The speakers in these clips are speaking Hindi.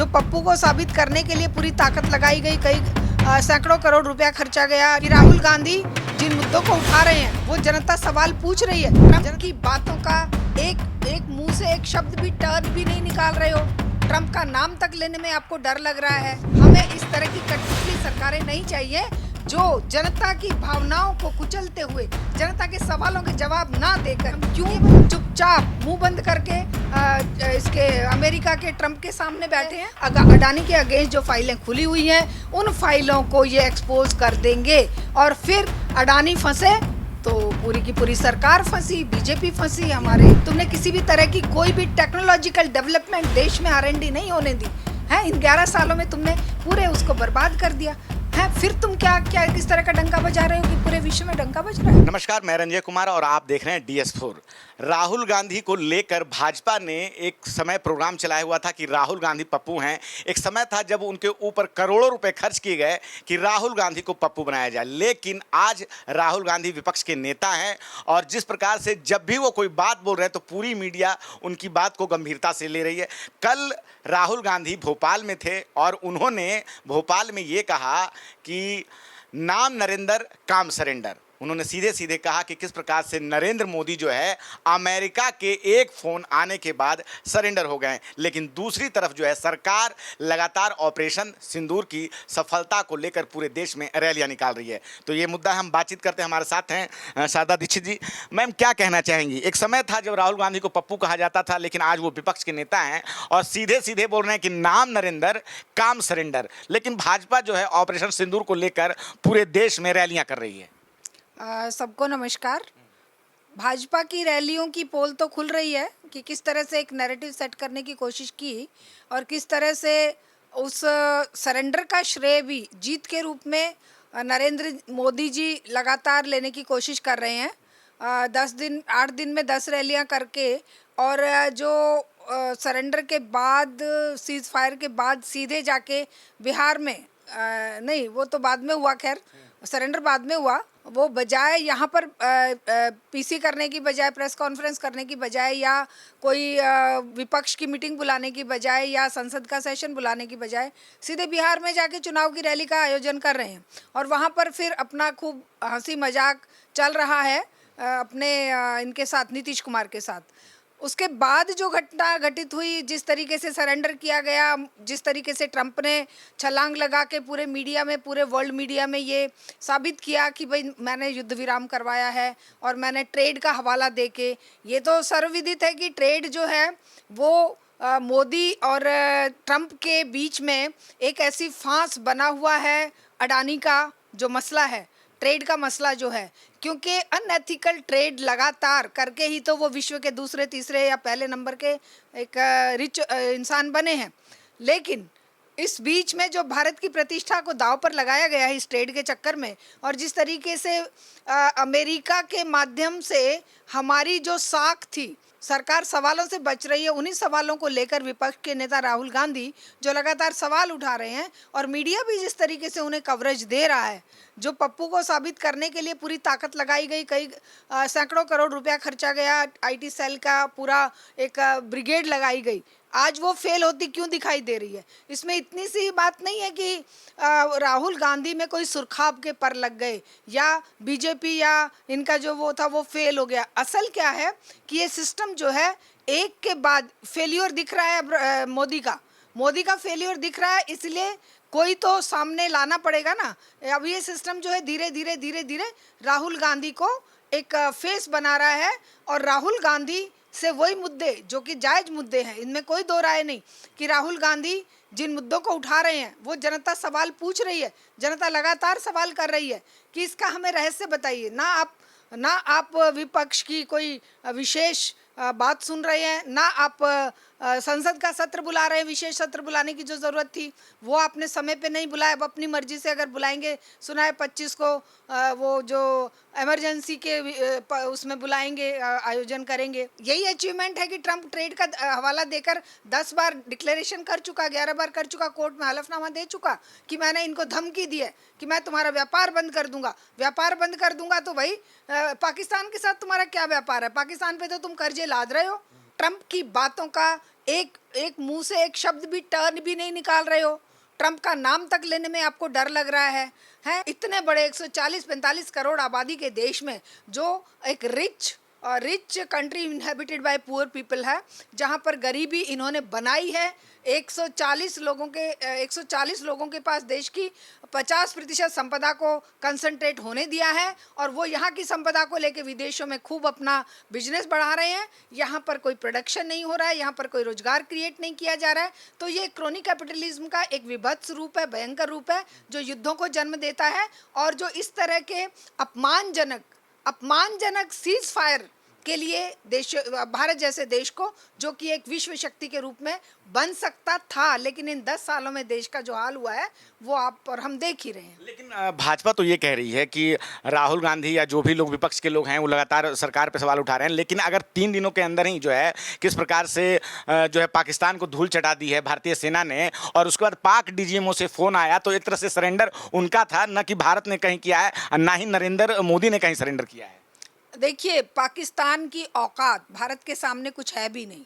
जो पप्पू को साबित करने के लिए पूरी ताकत लगाई गई, कई सैकड़ों करोड़ रुपया खर्चा गया कि राहुल गांधी जिन मुद्दों को उठा रहे हैं वो जनता सवाल पूछ रही है। ट्रंप की बातों का एक मुंह से एक शब्द भी टर्न भी नहीं निकाल रहे हो। ट्रंप का नाम तक लेने में आपको डर लग रहा है। हमें इस तरह की कठपुतली सरकारें नहीं चाहिए जो जनता की भावनाओं को कुचलते हुए जनता के सवालों के जवाब ना देकर क्यों चुपचाप मुंह बंद करके इसके अमेरिका के ट्रंप के सामने बैठे हैं। अडानी के अगेंस्ट जो फाइलें खुली हुई हैं उन फाइलों को ये एक्सपोज कर देंगे और फिर अडानी फंसे तो पूरी की पूरी सरकार फंसी, बीजेपी फंसी। हमारे तुमने किसी भी तरह की कोई भी टेक्नोलॉजिकल डेवलपमेंट देश में R&D नहीं होने दी है। इन 11 सालों में तुमने पूरे उसको बर्बाद कर दिया है। फिर तुम क्या किस तरह का डंका बजा रहे हो कि पूरे विश्व में डंका बज रहा है। नमस्कार, मैं रंजय कुमार और आप देख रहे हैं DS4। राहुल गांधी को लेकर भाजपा ने एक समय प्रोग्राम चलाया हुआ था कि राहुल गांधी पप्पू हैं। एक समय था जब उनके ऊपर करोड़ों रुपए खर्च किए गए कि राहुल गांधी को पप्पू बनाया जाए। लेकिन आज राहुल गांधी विपक्ष के नेता हैं और जिस प्रकार से जब भी वो कोई बात बोल रहे हैं तो पूरी मीडिया उनकी बात को गंभीरता से ले रही है। कल राहुल गांधी भोपाल में थे और उन्होंने भोपाल में ये कहा कि नाम नरेंद्र काम सरेंडर। उन्होंने सीधे सीधे कहा कि किस प्रकार से नरेंद्र मोदी जो है अमेरिका के एक फ़ोन आने के बाद सरेंडर हो गए। लेकिन दूसरी तरफ जो है सरकार लगातार ऑपरेशन सिंदूर की सफलता को लेकर पूरे देश में रैलियां निकाल रही है। तो ये मुद्दा हम बातचीत करते हैं। हमारे साथ हैं शारदा दीक्षित जी। मैम, क्या कहना चाहेंगी? एक समय था जब राहुल गांधी को पप्पू कहा जाता था, लेकिन आज वो विपक्ष के नेता हैं और सीधे सीधे बोल रहे हैं कि नाम नरेंद्र काम सरेंडर। लेकिन भाजपा जो है ऑपरेशन सिंदूर को लेकर पूरे देश में रैलियां कर रही है। सबको नमस्कार। भाजपा की रैलियों की पोल तो खुल रही है कि किस तरह से एक नैरेटिव सेट करने की कोशिश की और किस तरह से उस सरेंडर का श्रेय भी जीत के रूप में नरेंद्र मोदी जी लगातार लेने की कोशिश कर रहे हैं। 8 दिन में 10 रैलियां करके और जो सरेंडर के बाद, सीज फायर के बाद सीधे जाके बिहार में नहीं, वो तो बाद में हुआ, खैर सरेंडर बाद में हुआ। वो बजाय यहाँ पर PC करने की बजाय, प्रेस कॉन्फ्रेंस करने की बजाय या कोई विपक्ष की मीटिंग बुलाने की बजाय या संसद का सेशन बुलाने की बजाय सीधे बिहार में जाके चुनाव की रैली का आयोजन कर रहे हैं और वहाँ पर फिर अपना खूब हंसी मजाक चल रहा है अपने इनके साथ, नीतीश कुमार के साथ। उसके बाद जो घटना घटित हुई, जिस तरीके से सरेंडर किया गया, जिस तरीके से ट्रंप ने छलांग लगा के पूरे मीडिया में, पूरे वर्ल्ड मीडिया में ये साबित किया कि भाई मैंने युद्ध विराम करवाया है और मैंने ट्रेड का हवाला दे के, ये तो सर्वविदित है कि ट्रेड जो है वो मोदी और ट्रंप के बीच में एक ऐसी फांस बना हुआ है। अडानी का जो मसला है, ट्रेड का मसला जो है, क्योंकि अनएथिकल ट्रेड लगातार करके ही तो वो विश्व के दूसरे, तीसरे या पहले नंबर के एक रिच इंसान बने हैं। लेकिन इस बीच में जो भारत की प्रतिष्ठा को दांव पर लगाया गया है इस ट्रेड के चक्कर में, और जिस तरीके से अमेरिका के माध्यम से हमारी जो साख थी, सरकार सवालों से बच रही है। उन्हीं सवालों को लेकर विपक्ष के नेता राहुल गांधी जो लगातार सवाल उठा रहे हैं और मीडिया भी जिस तरीके से उन्हें कवरेज दे रहा है, जो पप्पू को साबित करने के लिए पूरी ताकत लगाई गई, कई सैकड़ों करोड़ रुपया खर्चा गया, IT सेल का पूरा एक ब्रिगेड लगाई गई, आज वो फेल होती क्यों दिखाई दे रही है? इसमें इतनी सी बात नहीं है कि राहुल गांधी में कोई सुरखाब के पर लग गए या बीजेपी या इनका जो वो था वो फेल हो गया। असल क्या है कि ये सिस्टम जो है एक के बाद फेल्योर दिख रहा है। मोदी का फेल्योर दिख रहा है, इसलिए कोई तो सामने लाना पड़ेगा ना। अब ये सिस्टम जो है धीरे धीरे राहुल गांधी को एक फेस बना रहा है और राहुल गांधी से वही मुद्दे जो कि जायज मुद्दे हैं, इनमें कोई दो राय नहीं कि राहुल गांधी जिन मुद्दों को उठा रहे हैं वो जनता सवाल पूछ रही है। जनता लगातार सवाल कर रही है कि इसका हमें रहस्य बताइए। ना आप विपक्ष की कोई विशेष बात सुन रहे हैं, ना आप संसद का सत्र बुला रहे हैं। विशेष सत्र बुलाने की जो ज़रूरत थी वो आपने समय पे नहीं बुलाया। अब अपनी मर्जी से अगर बुलाएंगे, सुना है 25 को वो जो इमरजेंसी के उसमें बुलाएंगे, आयोजन करेंगे। यही अचीवमेंट है कि ट्रंप ट्रेड का हवाला देकर 10 बार डिक्लेरेशन कर चुका, 11 बार कर चुका, कोर्ट में हलफनामा दे चुका कि मैंने इनको धमकी दी है कि मैं तुम्हारा व्यापार बंद कर दूंगा। व्यापार बंद कर दूंगा तो भाई पाकिस्तान के साथ तुम्हारा क्या व्यापार है? पाकिस्तान पे तो तुम कर्जे लाद रहे हो। ट्रंप की बातों का एक एक मुंह से एक शब्द भी टर्न भी नहीं निकाल रहे हो। ट्रंप का नाम तक लेने में आपको डर लग रहा है। हैं इतने बड़े 140-45 करोड़ आबादी के देश में जो एक rich country inhabited bye poor people है, जहां पर गरीबी इन्होंने बनाई है। 140 लोगों के पास देश की 50% संपदा को कंसंट्रेट होने दिया है और वो यहाँ की संपदा को लेके विदेशों में खूब अपना बिजनेस बढ़ा रहे हैं। यहाँ पर कोई प्रोडक्शन नहीं हो रहा है, यहाँ पर कोई रोजगार क्रिएट नहीं किया जा रहा है। तो ये क्रोनी कैपिटलिज्म का एक विभत्स रूप है, भयंकर रूप है, जो युद्धों को जन्म देता है और जो इस तरह के अपमानजनक सीज फायर के लिए भारत जैसे देश को, जो कि एक विश्व शक्ति के रूप में बन सकता था, लेकिन इन 10 सालों में देश का जो हाल हुआ है वो आप और हम देख ही रहे हैं। लेकिन भाजपा तो ये कह रही है कि राहुल गांधी या जो भी लोग विपक्ष के लोग हैं वो लगातार सरकार पे सवाल उठा रहे हैं, लेकिन अगर 3 दिनों के अंदर ही जो है किस प्रकार से जो है पाकिस्तान को धूल चटा दी है भारतीय सेना ने, और उसके बाद पाक डीजीएमओ से फ़ोन आया तो एक तरह से सरेंडर उनका था, न कि भारत ने कहीं किया है और ना ही नरेंद्र मोदी ने कहीं सरेंडर किया है। देखिए, पाकिस्तान की औकात भारत के सामने कुछ है भी नहीं।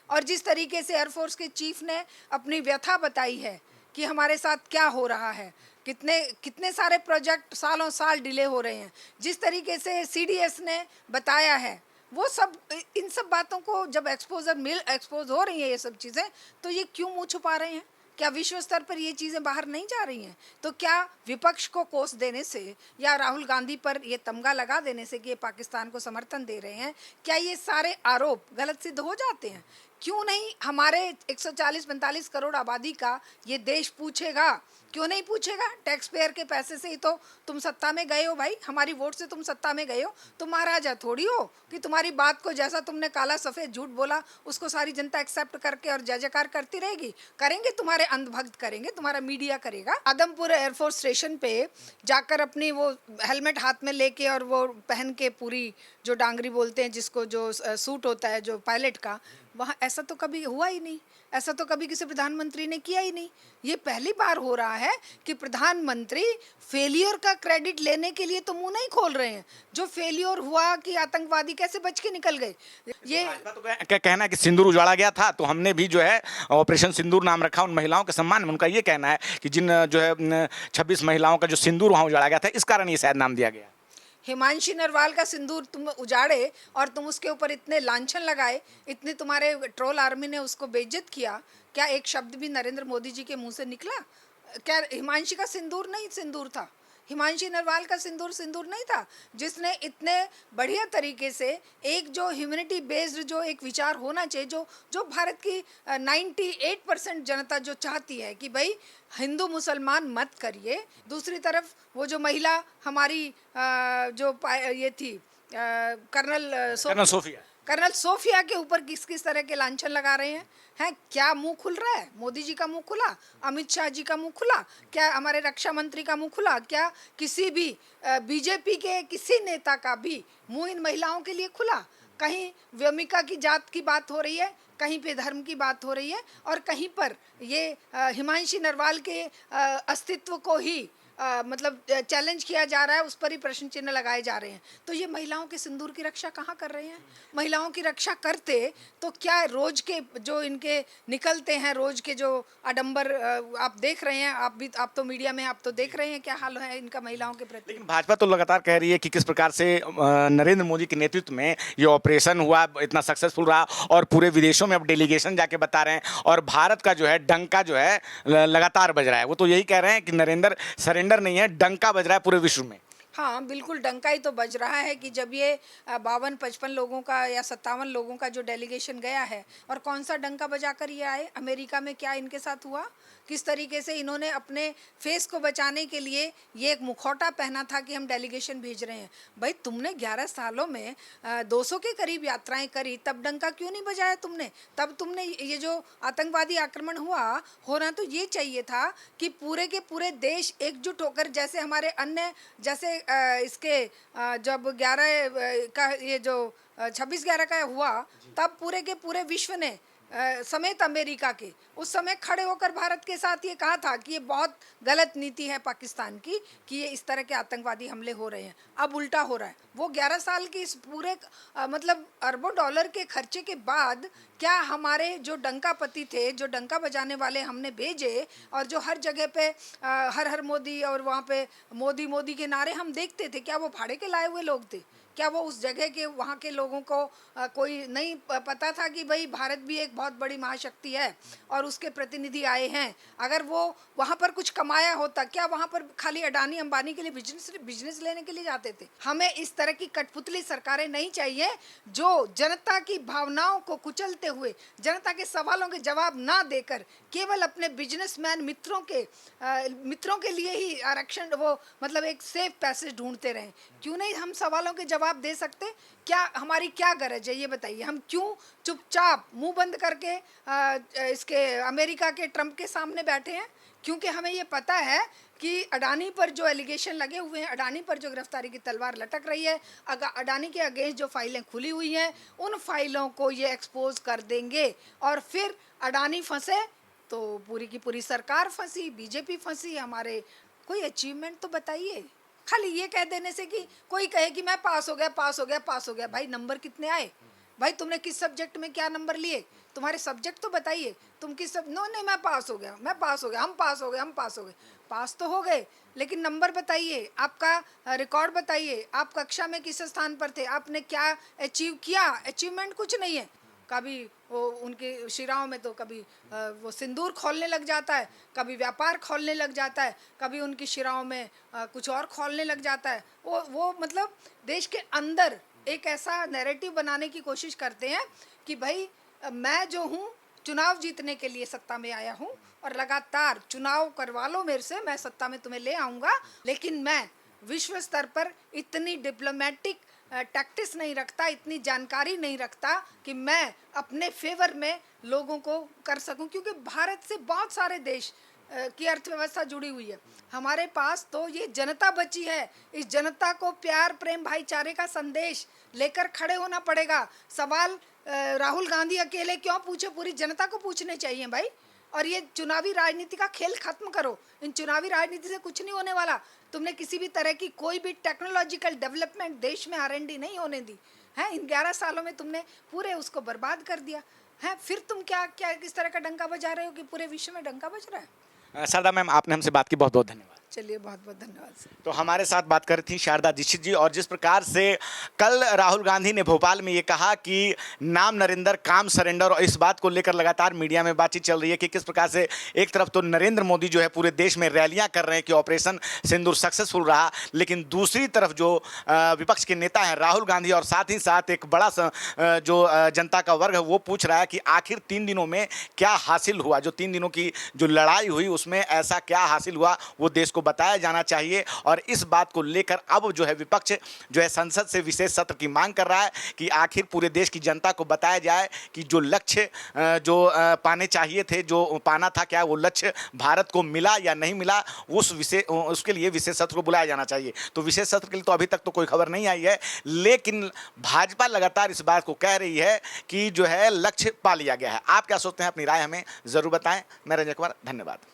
और जिस तरीके से एयरफोर्स के चीफ ने अपनी व्यथा बताई है कि हमारे साथ क्या हो रहा है, कितने सारे प्रोजेक्ट सालों साल डिले हो रहे हैं, जिस तरीके से सीडीएस ने बताया है, वो सब इन सब बातों को जब एक्सपोज हो रही है ये सब चीज़ें, तो ये क्यों मुंह छुपा रहे हैं? क्या विश्व स्तर पर ये चीज़ें बाहर नहीं जा रही हैं? तो क्या विपक्ष को कोस देने से या राहुल गांधी पर ये तमगा लगा देने से कि ये पाकिस्तान को समर्थन दे रहे हैं, क्या ये सारे आरोप गलत सिद्ध हो जाते हैं? क्यों नहीं हमारे 140-45 करोड़ आबादी का ये देश पूछेगा? क्यों नहीं पूछेगा? टैक्स पेयर के पैसे से ही तो तुम सत्ता में गए हो भाई, हमारी वोट से तुम सत्ता में गए हो। तुम महाराजा थोड़ी हो कि तुम्हारी बात को जैसा तुमने काला सफ़ेद झूठ बोला उसको सारी जनता एक्सेप्ट करके और जय जयकार करती रहेगी। करेंगे, तुम्हारे अंधभक्त करेंगे, तुम्हारा मीडिया करेगा। आदमपुर एयरफोर्स स्टेशन पे जाकर अपनी वो हेलमेट हाथ में लेके और वो पहन के पूरी जो डांगरी बोलते हैं जिसको, जो सूट होता है जो पायलट का, वहाँ ऐसा तो कभी हुआ ही नहीं। ऐसा तो कभी किसी प्रधानमंत्री ने किया ही नहीं। ये पहली बार हो रहा है कि प्रधानमंत्री फेलियर का क्रेडिट लेने के लिए तो मुंह नहीं खोल रहे हैं। जो फेलियर हुआ कि आतंकवादी कैसे बच के निकल गए, ये तो क्या कहना है कि सिंदूर उजाड़ा गया था, तो हमने भी जो है ऑपरेशन सिंदूर नाम रखा उन महिलाओं के सम्मान में। उनका ये कहना है कि जिन जो है 26 महिलाओं का जो सिंदूर वहाँ उजाड़ा गया था, इस कारण ये शायद नाम दिया गया। हिमांशी नरवाल का सिंदूर तुम उजाड़े और तुम उसके ऊपर इतने लांछन लगाए, इतने तुम्हारे ट्रोल आर्मी ने उसको बेइज्जत किया, क्या एक शब्द भी नरेंद्र मोदी जी के मुंह से निकला? क्या हिमांशी का सिंदूर नहीं सिंदूर था? हिमांशी नरवाल का सिंदूर नहीं था, जिसने इतने बढ़िया तरीके से एक जो ह्यूमैनिटी बेस्ड जो एक विचार होना चाहिए, जो भारत की 98% जनता जो चाहती है कि भाई हिंदू मुसलमान मत करिए। दूसरी तरफ वो जो महिला हमारी जो ये थी कर्नल सोफिया के ऊपर किस किस तरह के लांछन लगा रहे हैं। क्या मुंह खुल रहा है? मोदी जी का मुंह खुला, अमित शाह जी का मुंह खुला, क्या हमारे रक्षा मंत्री का मुंह खुला, क्या किसी भी बीजेपी के किसी नेता का भी मुंह इन महिलाओं के लिए खुला? कहीं व्योमिका की जात की बात हो रही है, कहीं पे धर्म की बात हो रही है, और कहीं पर ये हिमांशी नरवाल के अस्तित्व को ही मतलब चैलेंज किया जा रहा है, उस पर ही प्रश्न चिन्ह लगाए जा रहे हैं। तो ये महिलाओं के सिंदूर की रक्षा कहाँ कर रहे हैं? महिलाओं की रक्षा करते तो क्या रोज के जो इनके निकलते हैं, रोज के जो आडंबर आप देख रहे हैं, आप तो मीडिया में आप तो देख रहे हैं क्या हाल है इनका महिलाओं के प्रति। लेकिन भाजपा तो लगातार कह रही है कि किस प्रकार से नरेंद्र मोदी के नेतृत्व में ये ऑपरेशन हुआ, इतना सक्सेसफुल रहा, और पूरे विदेशों में अब डेलीगेशन जाके बता रहे हैं, और भारत का जो है डंका जो है लगातार बज रहा है। वो तो यही कह रहे हैं कि नरेंद्र सरेंडर नहीं है, डंका बज रहा है पूरे विश्व में। हाँ, बिल्कुल डंका ही तो बज रहा है कि जब ये 52-55 लोगों का या 57 लोगों का जो डेलीगेशन गया है, और कौन सा डंका बजाकर ये आए? अमेरिका में क्या इनके साथ हुआ? किस तरीके से इन्होंने अपने फेस को बचाने के लिए ये एक मुखौटा पहना था कि हम डेलीगेशन भेज रहे हैं। भाई तुमने 11 सालों में 200 के करीब यात्राएं करी, तब डंका क्यों नहीं बजाया तुमने? तब तुमने ये जो आतंकवादी आक्रमण होना तो ये चाहिए था कि पूरे के पूरे देश एकजुट होकर, जैसे हमारे अन्य जैसे इसके जब 11 का ये जो 26/11 का हुआ, तब पूरे के पूरे विश्व ने समेत अमेरिका के, उस समय खड़े होकर भारत के साथ ये कहा था कि ये बहुत गलत नीति है पाकिस्तान की कि ये इस तरह के आतंकवादी हमले हो रहे हैं। अब उल्टा हो रहा है। वो 11 साल की इस पूरे मतलब अरबों डॉलर के खर्चे के बाद क्या हमारे जो डंकापति थे, जो डंका बजाने वाले हमने भेजे और जो हर जगह पे हर हर मोदी और वहाँ पे मोदी मोदी के नारे हम देखते थे, क्या वो भाड़े के लाए हुए लोग थे? क्या वो उस जगह के वहाँ के लोगों को कोई नहीं पता था कि भाई भारत भी एक बहुत बड़ी महाशक्ति है और उसके प्रतिनिधि आए हैं? अगर वो वहाँ पर कुछ कमाया होता, क्या वहाँ पर खाली अडानी अंबानी के लिए बिजनेस लेने के लिए जाते थे? हमें इस तरह की कठपुतली सरकारें नहीं चाहिए जो जनता की भावनाओं को कुचलते हुए, जनता के सवालों के जवाब ना देकर केवल अपने बिजनेसमैन मित्रों के लिए ही आरक्षण, वो मतलब एक सेफ पैसेज ढूंढते रहें। क्यों नहीं हम सवालों के जवाब दे सकते? क्या हमारी क्या गरज है ये बताइए? हम क्यों चुपचाप मुंह बंद करके इसके अमेरिका के ट्रम्प के सामने बैठे हैं? क्योंकि हमें ये पता है कि अडानी पर जो एलिगेशन लगे हुए हैं, अडानी पर जो गिरफ्तारी की तलवार लटक रही है, अडानी के अगेंस्ट जो फाइलें खुली हुई हैं, उन फाइलों को ये एक्सपोज कर देंगे और फिर अडानी फंसे तो पूरी की पूरी सरकार फंसी, बीजेपी फंसी। हमारे कोई अचीवमेंट तो बताइए। खाली ये कह देने से कि कोई कहे कि मैं पास हो गया, पास हो गया, पास हो गया। भाई नंबर कितने आए? भाई तुमने किस सब्जेक्ट में क्या नंबर लिए? तुम्हारे सब्जेक्ट तो बताइए। तुम किस सब नो नहीं मैं पास हो गया, मैं पास हो गया, हम पास हो गए, हम पास हो गए। पास तो हो गए, लेकिन नंबर बताइए, आपका रिकॉर्ड बताइए, आप कक्षा में किस स्थान पर थे, आपने क्या अचीव किया? अचीवमेंट कुछ नहीं है। कभी वो उनके शिराओं में तो कभी वो सिंदूर खोलने लग जाता है, कभी व्यापार खोलने लग जाता है, कभी उनकी शिराओं में कुछ और खोलने लग जाता है। वो मतलब देश के अंदर एक ऐसा नैरेटिव बनाने की कोशिश करते हैं कि भाई मैं जो हूँ चुनाव जीतने के लिए सत्ता में आया हूँ और लगातार चुनाव करवा लो मेरे से, मैं सत्ता में तुम्हें ले आऊँगा, लेकिन मैं विश्व स्तर पर इतनी डिप्लोमेटिक टैक्टिस नहीं रखता, इतनी जानकारी नहीं रखता कि मैं अपने फेवर में लोगों को कर सकूं। क्योंकि भारत से बहुत सारे देश की अर्थव्यवस्था जुड़ी हुई है। हमारे पास तो ये जनता बची है। इस जनता को प्यार, प्रेम, भाईचारे का संदेश लेकर खड़े होना पड़ेगा। सवाल राहुल गांधी अकेले क्यों पूछे? पूरी जनता को पूछने चाहिए भाई। और ये चुनावी राजनीति का खेल खत्म करो। इन चुनावी राजनीति से कुछ नहीं होने वाला। तुमने किसी भी तरह की कोई भी टेक्नोलॉजिकल डेवलपमेंट देश में R&D नहीं होने दी है। इन 11 सालों में तुमने पूरे उसको बर्बाद कर दिया है। फिर तुम क्या क्या किस तरह का डंका बजा रहे हो कि पूरे विश्व में डंका बज रहा है? शारदा मैम, आपने हमसे बात की, बहुत बहुत धन्यवाद। चलिए, बहुत बहुत धन्यवाद सर। तो हमारे साथ बात कर रही थी शारदा दीक्षित जी। और जिस प्रकार से कल राहुल गांधी ने भोपाल में ये कहा कि नाम नरेंद्र काम सरेंडर, और इस बात को लेकर लगातार मीडिया में बातचीत चल रही है कि किस प्रकार से एक तरफ तो नरेंद्र मोदी जो है पूरे देश में रैलियां कर रहे हैं कि ऑपरेशन सिंदूर सक्सेसफुल रहा, लेकिन दूसरी तरफ जो विपक्ष के नेता हैं राहुल गांधी और साथ ही साथ एक बड़ा जो जनता का वर्ग है वो पूछ रहा है कि आखिर 3 दिनों में क्या हासिल हुआ। जो 3 दिनों की जो लड़ाई हुई उसमें ऐसा क्या हासिल हुआ वो देश को बताया जाना चाहिए। और इस बात को लेकर अब जो है विपक्ष जो है संसद से विशेष सत्र की मांग कर रहा है कि आखिर पूरे देश की जनता को बताया जाए कि जो लक्ष्य जो पाने चाहिए थे, जो पाना था, क्या वो लक्ष्य भारत को मिला या नहीं मिला, उसके लिए विशेष सत्र को बुलाया जाना चाहिए। तो विशेष सत्र के लिए तो अभी तक तो कोई खबर नहीं आई है, लेकिन भाजपा लगातार इस बात को कह रही है कि जो है लक्ष्य पा लिया गया है। आप क्या सोचते हैं? अपनी राय हमें जरूर बताएं। मैं रंजन कुमार, धन्यवाद।